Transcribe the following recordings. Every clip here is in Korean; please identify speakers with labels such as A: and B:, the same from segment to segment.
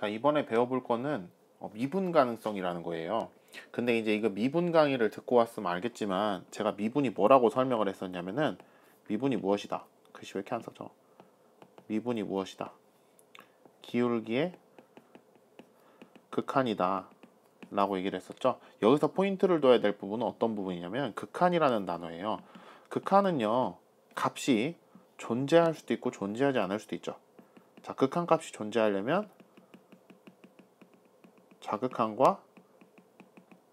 A: 자, 이번에 배워볼 거는 미분 가능성이라는 거예요. 근데 이제 이거 미분 강의를 듣고 왔으면 알겠지만 제가 미분이 뭐라고 설명을 했었냐면은 미분이 무엇이다. 글씨 왜 이렇게 안 써져? 미분이 무엇이다. 기울기의 극한이다 라고 얘기를 했었죠. 여기서 포인트를 둬야 될 부분은 어떤 부분이냐면 극한이라는 단어예요. 극한은요, 값이 존재할 수도 있고 존재하지 않을 수도 있죠. 자, 극한 값이 존재하려면 좌극한과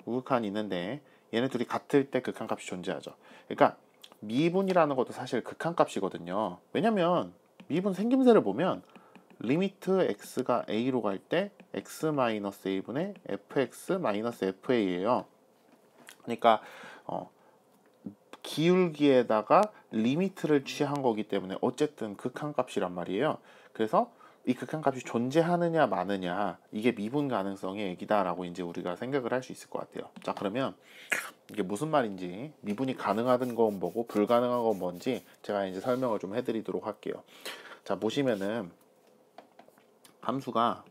A: 우극한이 있는데 얘네 둘이 같을 때 극한값이 존재하죠. 그러니까 미분이라는 것도 사실 극한값이거든요. 왜냐면 미분 생김새를 보면 리미트 x가 a로 갈 때 x-a분의 fx-fa예요. 그러니까 기울기에다가 리미트를 취한 거기 때문에 어쨌든 극한값이란 말이에요. 그래서 이 극한값이 존재하느냐 마느냐, 이게 미분 가능성의 얘기다라고 이제 우리가 생각을 할 수 있을 것 같아요. 자, 그러면 이게 무슨 말인지, 미분이 가능한 건 뭐고 불가능한 건 뭔지 제가 이제 설명을 좀 해드리도록 할게요. 자, 보시면은 함수가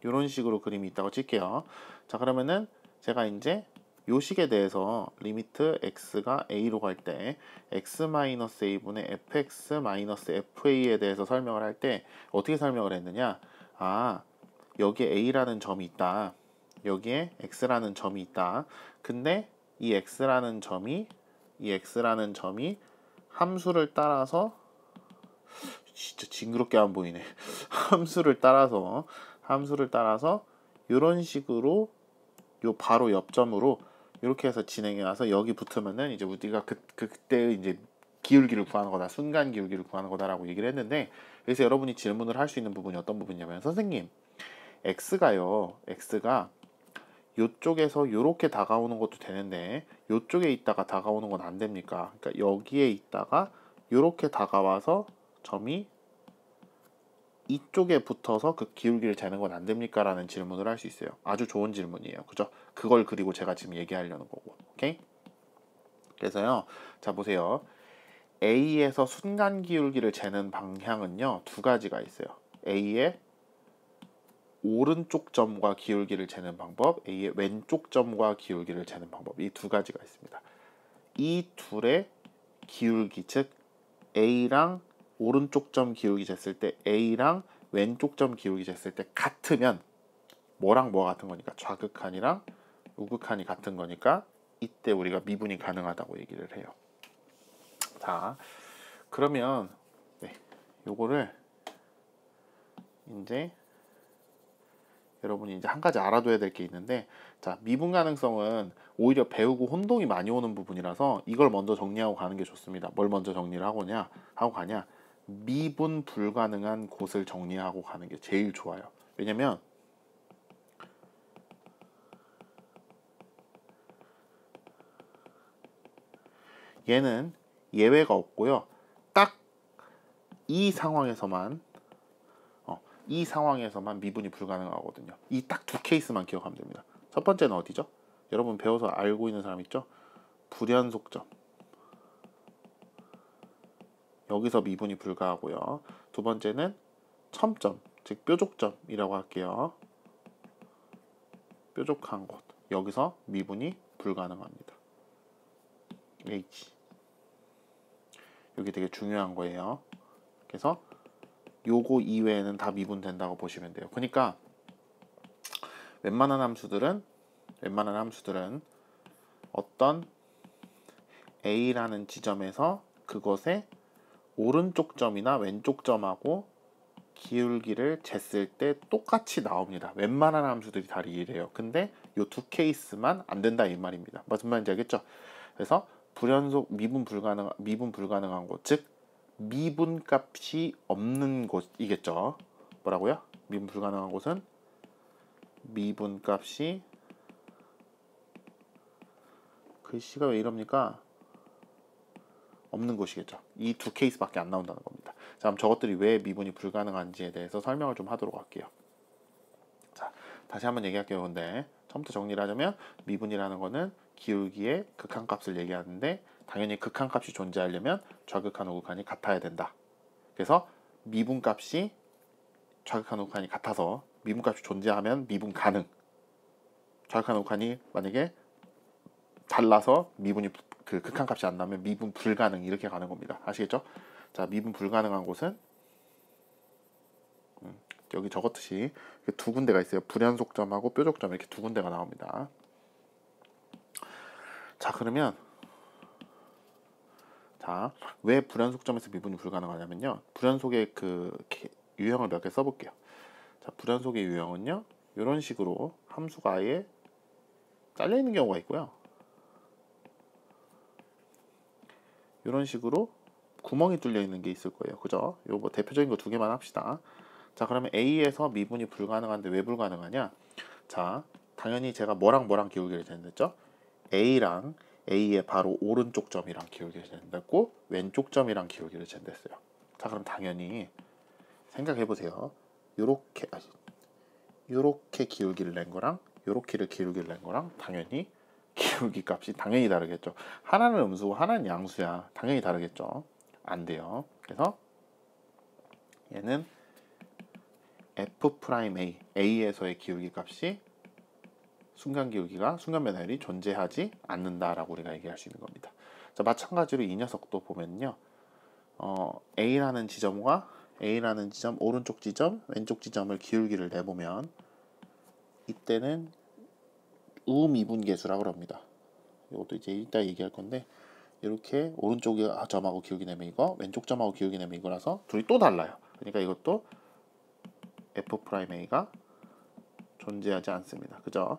A: 이런 식으로 그림이 있다고 칠게요. 자, 그러면은 제가 이제 요 식에 대해서 리미트 x가 a로 갈 때 x-a분의 fx-fa에 대해서 설명을 할 때 어떻게 설명을 했느냐, 여기에 a라는 점이 있다, 여기에 x라는 점이 있다. 근데 이 x라는 점이 함수를 따라서, 진짜 징그럽게 안 보이네. 함수를 따라서 이런 식으로 요 바로 옆점으로 이렇게 해서 진행해 와서 여기 붙으면은 이제 우리가 그때 이제 기울기를 구하는 거다, 순간 기울기를 구하는 거다라고 얘기를 했는데, 그래서 여러분이 질문을 할 수 있는 부분이 어떤 부분이냐면, 선생님, x가 요쪽에서 요렇게 다가오는 것도 되는데 요쪽에 있다가 다가오는 건 안 됩니까? 그러니까 여기에 있다가 요렇게 다가와서 점이 이쪽에 붙어서 그 기울기를 재는 건 안 됩니까? 라는 질문을 할 수 있어요. 아주 좋은 질문이에요. 그죠? 그걸 그리고 제가 지금 얘기하려는 거고. 오케이? 그래서요. 자, 보세요. A에서 순간 기울기를 재는 방향은요, 두 가지가 있어요. A의 오른쪽 점과 기울기를 재는 방법, A의 왼쪽 점과 기울기를 재는 방법, 이 두 가지가 있습니다. 이 둘의 기울기, 즉 A랑 오른쪽 점 기울기 쟀을 때 A랑 왼쪽 점 기울기 쟀을 때 같으면, 뭐랑 뭐가 같은 거니까 좌극한이랑 우극한이 같은 거니까 이때 우리가 미분이 가능하다고 얘기를 해요. 자, 그러면 요거를 이제 여러분이 이제 한 가지 알아둬야 될 게 있는데, 자, 미분 가능성은 오히려 배우고 혼동이 많이 오는 부분이라서 이걸 먼저 정리하고 가는 게 좋습니다. 뭘 먼저 정리를 하고 가냐? 미분 불가능한 곳을 정리하고 가는 게 제일 좋아요. 왜냐면 얘는 예외가 없고요. 딱 이 상황에서만 미분이 불가능하거든요. 이 딱 두 케이스만 기억하면 됩니다. 첫 번째는 어디죠? 여러분 배워서 알고 있는 사람 있죠? 불연속점. 여기서 미분이 불가하고요. 두 번째는 첨점, 즉 뾰족점이라고 할게요. 뾰족한 곳. 여기서 미분이 불가능합니다. H. 여기 되게 중요한 거예요. 그래서 요거 이외에는 다 미분된다고 보시면 돼요. 그러니까 웬만한 함수들은 어떤 A라는 지점에서 그것의 오른쪽 점이나 왼쪽 점하고 기울기를 쟀을 때 똑같이 나옵니다. 웬만한 함수들이 다 이래요. 근데 요 두 케이스만 안 된다 이 말입니다. 무슨 말인지 알겠죠? 그래서 미분 불가능한 곳, 즉 미분 값이 없는 곳이겠죠. 뭐라고요? 미분 불가능한 곳은 미분 값이, 글씨가 왜 이럽니까? 없는 곳이겠죠. 이 두 케이스밖에 안 나온다는 겁니다. 자, 그럼 저것들이 왜 미분이 불가능한지에 대해서 설명을 좀 하도록 할게요. 자, 다시 한번 얘기할게요. 근데 처음부터 정리를 하자면 미분이라는 거는 기울기의 극한값을 얘기하는데, 당연히 극한값이 존재하려면 좌극한 우극한이 같아야 된다. 그래서 미분값이 좌극한 우극한이 같아서 미분값이 존재하면 미분 가능. 좌극한 우극한이 만약에 달라서 미분이 그 극한값이 안 나오면 미분 불가능 이렇게 가는 겁니다. 아시겠죠? 자, 미분 불가능한 곳은 여기 적었듯이 두 군데가 있어요. 불연속점하고 뾰족점 이렇게 두 군데가 나옵니다. 자, 그러면 자, 왜 불연속점에서 미분이 불가능하냐면요. 불연속의 그 유형을 몇 개 써볼게요. 자, 불연속의 유형은요. 이런 식으로 함수가 아예 잘려 있는 경우가 있고요. 이런 식으로 구멍이 뚫려 있는 게 있을 거예요. 그죠? 요 뭐 대표적인 거 두 개만 합시다. 자, 그러면 A에서 미분이 불가능한데 왜 불가능하냐? 자, 당연히 제가 뭐랑 기울기를 재는댔죠? A랑 A의 바로 오른쪽 점이랑 기울기를 재는댔고 왼쪽 점이랑 기울기를 재는댔어요. 자, 그럼 당연히 생각해 보세요. 요렇게 기울기를 낸 거랑 요렇게를 기울기를 낸 거랑 당연히 기울기 값이 당연히 다르겠죠. 하나는 음수고 하나는 양수야. 당연히 다르겠죠. 안 돼요. 그래서 얘는 F'A, A에서의 기울기 값이 순간 기울기가 순간 변화율이 존재하지 않는다라고 우리가 얘기할 수 있는 겁니다. 자, 마찬가지로 이 녀석도 보면요. A라는 지점 오른쪽 지점, 왼쪽 지점을 기울기를 내보면 이때는 우미분계수라고 합니다. 이것도 이제 이따 얘기할 건데 이렇게 오른쪽 점하고 기울기 내면 이거, 왼쪽 점하고 기울기 내면 이거라서 둘이 또 달라요. 그러니까 이것도 F'A가 존재하지 않습니다. 그죠?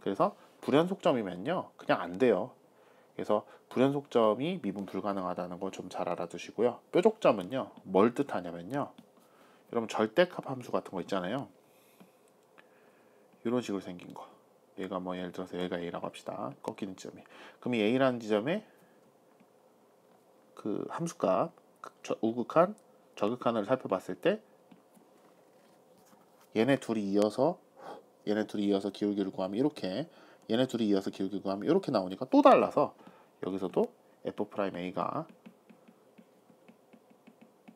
A: 그래서 불연속점이면요 그냥 안 돼요. 그래서 불연속점이 미분 불가능하다는 거 좀 잘 알아두시고요. 뾰족점은요 뭘 뜻하냐면요, 여러분 절대값 함수 같은 거 있잖아요. 이런 식으로 생긴 거. 얘가 뭐 예를 들어서 얘가 A라고 합시다. 꺾이는 지점이. 그럼 이 A라는 지점에 그 함수값 우극한, 저극한을 살펴봤을 때 얘네 둘이 이어서 기울기를 구하면 이렇게, 얘네 둘이 이어서 기울기를 구하면 이렇게 나오니까 또 달라서 여기서도 F'A가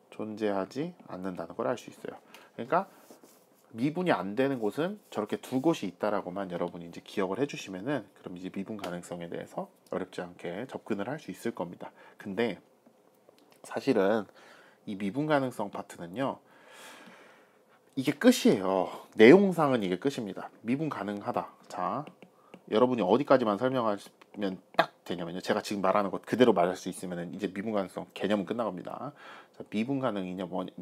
A: 존재하지 않는다는 걸 알 수 있어요. 그러니까 미분이 안 되는 곳은 저렇게 두 곳이 있다라고만 여러분이 이제 기억을 해주시면은 그럼 이제 미분 가능성에 대해서 어렵지 않게 접근을 할 수 있을 겁니다. 근데 사실은 이 미분 가능성 파트는요, 이게 끝이에요. 내용상은 이게 끝입니다. 미분 가능하다. 자, 여러분이 어디까지만 설명하면 딱 되냐면요, 제가 지금 말하는 것 그대로 말할 수 있으면 이제 미분 가능성 개념은 끝나갑니다. 자, 미분 가능이 뭐냐?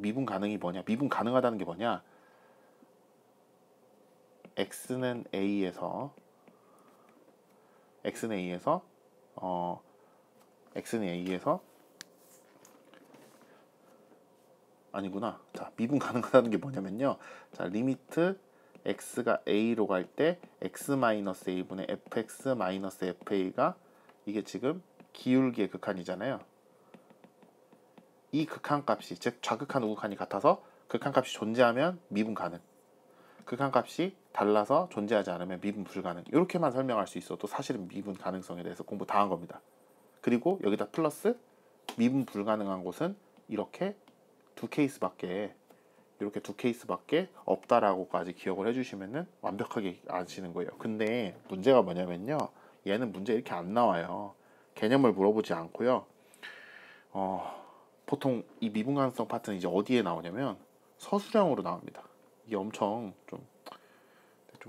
A: 미분 가능하다는 게 뭐냐? x는 A에서 아니구나. 자, 미분 가능하다는 게 뭐냐면요. 자, 리미트 x가 a로 갈 때 x-a분의 fx-fa가 이게 지금 기울기의 극한이잖아요. 이 극한값이, 즉 좌극한 우극한이 같아서 극한값이 존재하면 미분 가능, 극한값이 달라서 존재하지 않으면 미분 불가능. 이렇게만 설명할 수 있어도 사실은 미분 가능성에 대해서 공부 다 한 겁니다. 그리고 여기다 플러스 미분 불가능한 곳은 이렇게 두 케이스밖에 없다라고까지 기억을 해주시면은 완벽하게 아시는 거예요. 근데 문제가 뭐냐면요, 얘는 문제 이렇게 안 나와요. 개념을 물어보지 않고요. 보통 이 미분 가능성 파트는 이제 어디에 나오냐면 서술형으로 나옵니다. 이게 엄청 좀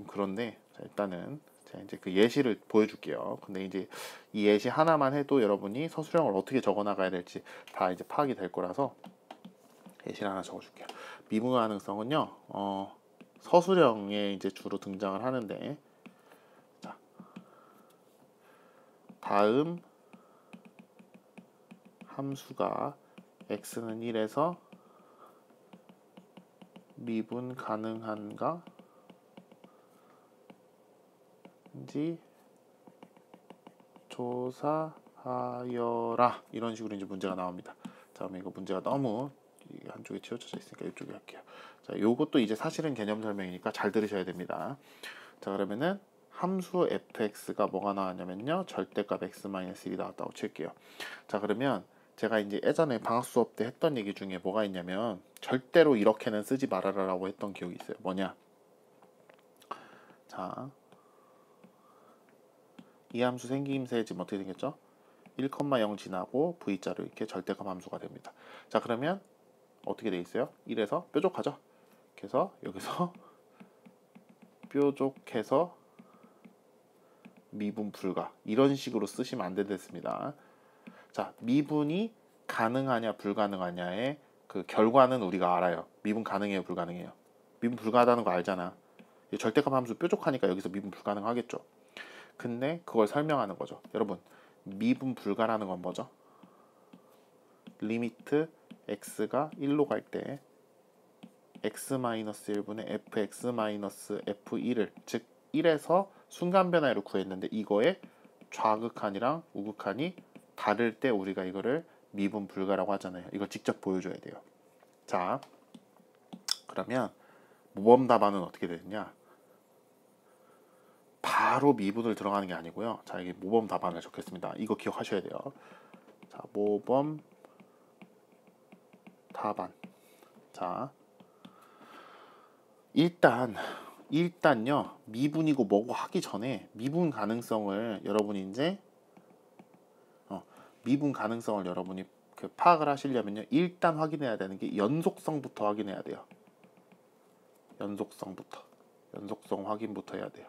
A: 그런데, 자, 일단은 제가 이제 그 예시를 보여줄게요. 근데 이제 이 예시 하나만 해도 여러분이 서술형을 어떻게 적어 나가야 될지 다 이제 파악이 될 거라서 예시를 하나 적어줄게요. 미분 가능성은요, 서술형에 이제 주로 등장을 하는데, 자, 다음 함수가 x는 1에서 미분 가능한가? 인지 조사하여라. 이런 식으로 이제 문제가 나옵니다. 자, 그럼 이거 문제가 너무 한쪽에 치우쳐져 있으니까 이쪽에 할게요. 자, 요것도 이제 사실은 개념 설명이니까 잘 들으셔야 됩니다. 자, 그러면은 함수 fx가 뭐가 나왔냐면요, 절대값 x-1이 나왔다고 칠게요. 자, 그러면 제가 이제 예전에 방학 수업 때 했던 얘기 중에 뭐가 있냐면 절대로 이렇게는 쓰지 말아라라고 했던 기억이 있어요. 뭐냐? 자, 이 함수 생김새 지금 어떻게 생겼죠? 1,0 지나고 V자로 이렇게 절대값 함수가 됩니다. 자, 그러면 어떻게 돼 있어요? 1에서 뾰족하죠? 그래서 여기서 뾰족해서 미분 불가 이런 식으로 쓰시면 안 되겠습니다. 자, 미분이 가능하냐 불가능하냐의 그 결과는 우리가 알아요. 미분 가능해요 불가능해요? 미분 불가하다는 거 알잖아. 절대값 함수 뾰족하니까 여기서 미분 불가능하겠죠. 근데 그걸 설명하는 거죠. 여러분, 미분 불가라는 건 뭐죠? 리미트 x가 1로 갈 때 x-1분의 fx-f1을 즉 1에서 순간 변화를 구했는데 이거의 좌극한이랑 우극한이 다를 때 우리가 이거를 미분 불가라고 하잖아요. 이걸 직접 보여줘야 돼요. 자, 그러면 모범 답안은 어떻게 되느냐? 바로 미분을 들어가는 게 아니고요. 자, 여기 모범 답안을 적겠습니다. 이거 기억하셔야 돼요. 자, 모범 답안. 자, 일단요 미분이고 뭐고 하기 전에 미분 가능성을 여러분이 이제 미분 가능성을 여러분이 그 파악을 하시려면요 일단 확인해야 되는 게 연속성부터 확인해야 돼요. 연속성 확인부터 해야 돼요.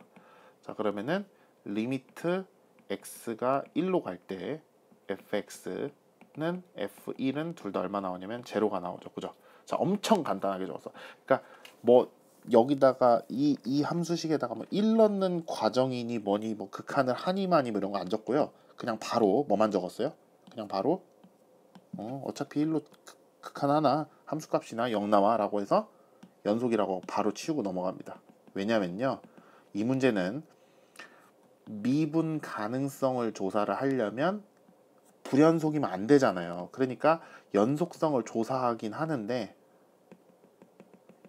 A: 자, 그러면은 리미트 x가 1로 갈 때 fx는 f1은 둘 다 얼마 나오냐면 제로가 나오죠. 그죠? 자, 엄청 간단하게 적었어. 그러니까 뭐 여기다가 이 함수식에다가 뭐 1 넣는 과정이니 뭐니 뭐 극한을 하니 마니 뭐 이런 거 안 적고요. 그냥 바로 뭐만 적었어요? 그냥 바로 어차피 1로 극한 하나 함수값이나 0 나와 라고 해서 연속이라고 바로 치우고 넘어갑니다. 왜냐면요 이 문제는 미분 가능성을 조사를 하려면 불연속이면 안 되잖아요. 그러니까 연속성을 조사하긴 하는데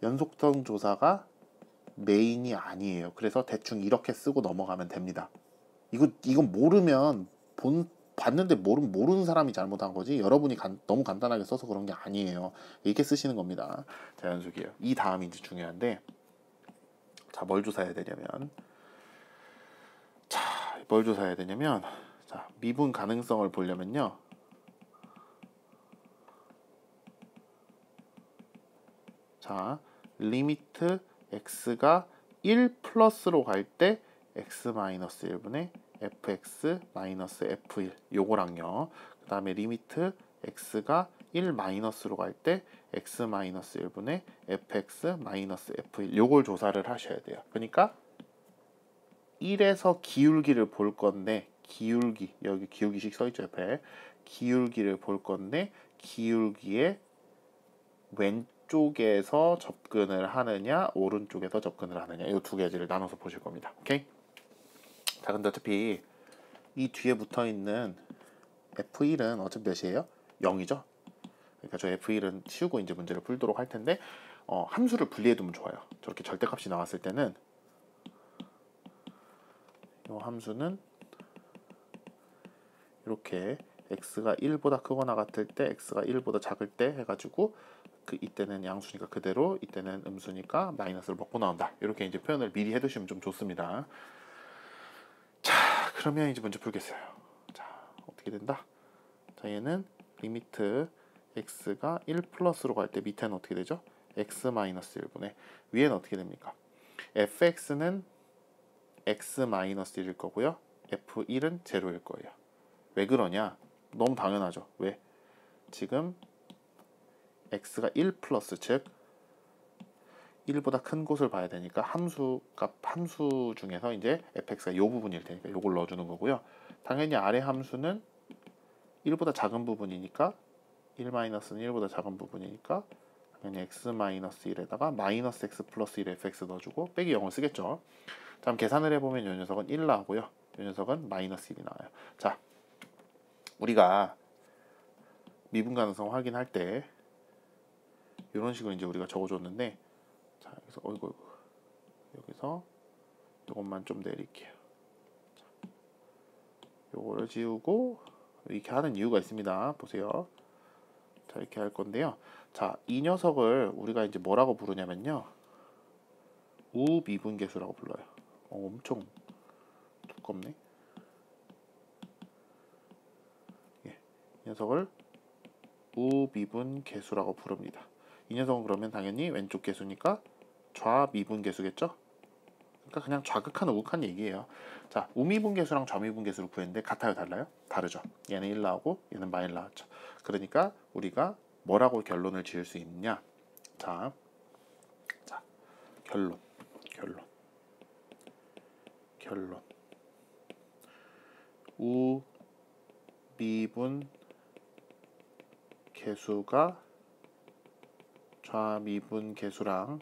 A: 연속성 조사가 메인이 아니에요. 그래서 대충 이렇게 쓰고 넘어가면 됩니다. 이건 모르면 봤는데 모르는 사람이 잘못한 거지 여러분이 너무 간단하게 써서 그런 게 아니에요. 이렇게 쓰시는 겁니다. 자, 연속이에요. 이 다음이 이제 중요한데 자, 뭘 조사해야 되냐면 자, 미분 가능성을 보려면요 자, 리미트 x가 1 플러스로 갈 때 x-1분의 fx-f1 요거랑요. 그 다음에 리미트 x가 1 마이너스로 갈 때 x-1분의 fx-f1 요걸 조사를 하셔야 돼요. 그러니까 1에서 기울기를 볼 건데 여기 기울기식 써있죠 옆에 기울기를 볼 건데 기울기의 왼쪽에서 접근을 하느냐 오른쪽에서 접근을 하느냐 이 두 가지를 나눠서 보실 겁니다. 오케이? 자, 근데 어차피 이 뒤에 붙어있는 F1은 어차피 몇이에요? 0이죠? 그러니까 저 F1은 치우고 이제 문제를 풀도록 할 텐데 함수를 분리해두면 좋아요. 저렇게 절대값이 나왔을 때는 이 함수는 이렇게 x가 1보다 크거나 같을 때 x가 1보다 작을 때 해가지고 이때는 양수니까 그대로 이때는 음수니까 마이너스를 먹고 나온다. 이렇게 이제 표현을 미리 해두시면 좀 좋습니다. 자, 그러면 이제 문제 풀겠어요. 자, 어떻게 된다? 자, 얘는 리미트 x가 1 플러스로 갈 때 밑에는 어떻게 되죠? x-1분의 위에는 어떻게 됩니까? fx는 x-1일 거고요. f1은 제로일 거예요. 왜 그러냐? 너무 당연하죠. 왜? 지금 x가 1 플러스 즉 1보다 큰 곳을 봐야 되니까 함수 중에서 이제 fx가 이 부분일 테니까 이걸 넣어주는 거고요. 당연히 아래 함수는 1보다 작은 부분이니까 1-는 1보다 작은 부분이니까 당연히 x-1에다가 마이너스 x 플러스 1 fx 넣어주고 빼기 0을 쓰겠죠. 다음 계산을 해보면 이 녀석은 1 나오고요. 이 녀석은 마이너스 1이 나와요. 자, 우리가 미분 가능성 확인할 때 이런 식으로 이제 우리가 적어줬는데 자, 여기서 여기서 이것만 좀 내릴게요. 자, 요거를 지우고 이렇게 하는 이유가 있습니다. 보세요. 자, 이렇게 할 건데요. 자, 이 녀석을 우리가 이제 뭐라고 부르냐면요. 우미분계수라고 불러요. 엄청 두껍네. 예, 이 녀석을 우미분계수라고 부릅니다. 이 녀석은 그러면 당연히 왼쪽 계수니까 좌미분계수겠죠? 그러니까 그냥 좌극한 우극한 얘기예요. 자, 우미분계수랑 좌미분계수를 구했는데 같아요, 달라요? 다르죠. 얘는 1 나오고 얘는 -1 나왔죠. 그러니까 우리가 뭐라고 결론을 지을 수 있느냐? 자, 결론. 우미분 계수가 좌미분 계수랑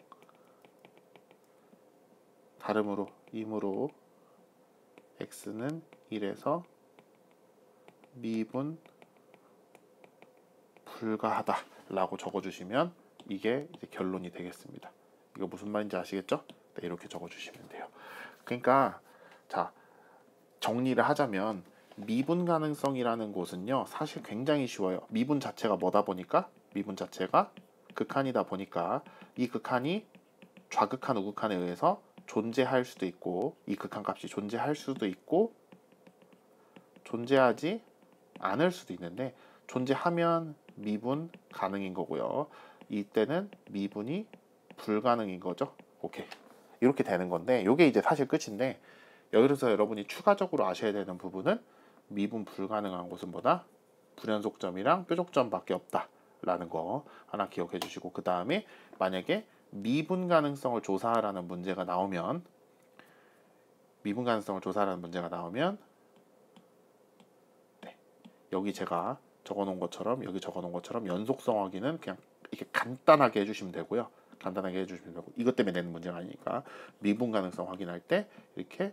A: 다름으로 이므로 x는 1에서 미분 불가하다 라고 적어주시면 이게 이제 결론이 되겠습니다. 이거 무슨 말인지 아시겠죠? 네, 이렇게 적어주시면 돼요. 그러니까 자, 정리를 하자면 미분 가능성이라는 곳은요, 사실 굉장히 쉬워요. 미분 자체가 뭐다 보니까, 미분 자체가 극한이다 보니까 이 극한이 좌극한 우극한에 의해서 존재할 수도 있고, 이 극한 값이 존재할 수도 있고 존재하지 않을 수도 있는데, 존재하면 미분 가능인 거고요. 이때는 미분이 불가능인 거죠. 오케이, 이렇게 되는 건데, 이게 이제 사실 끝인데, 여기서 여러분이 추가적으로 아셔야 되는 부분은 미분 불가능한 곳은 뭐다? 불연속점이랑 뾰족점밖에 없다 라는 거 하나 기억해 주시고, 그 다음에 만약에 미분 가능성을 조사하라는 문제가 나오면, 네, 여기 제가 적어놓은 것처럼, 여기 적어놓은 것처럼 연속성 확인은 그냥 이렇게 간단하게 해주시면 되고요. 이것 때문에 내는 문제가 아니니까 미분 가능성 확인할 때 이렇게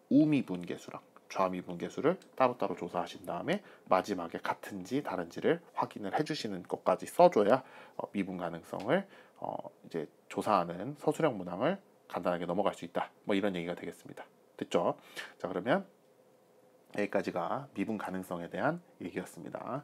A: 우미분계수랑 좌미분계수를 따로따로 조사하신 다음에 마지막에 같은지 다른지를 확인을 해주시는 것까지 써줘야 미분 가능성을 이제 조사하는 서술형 문항을 간단하게 넘어갈 수 있다. 뭐 이런 얘기가 되겠습니다. 됐죠? 자, 그러면 여기까지가 미분 가능성에 대한 얘기였습니다.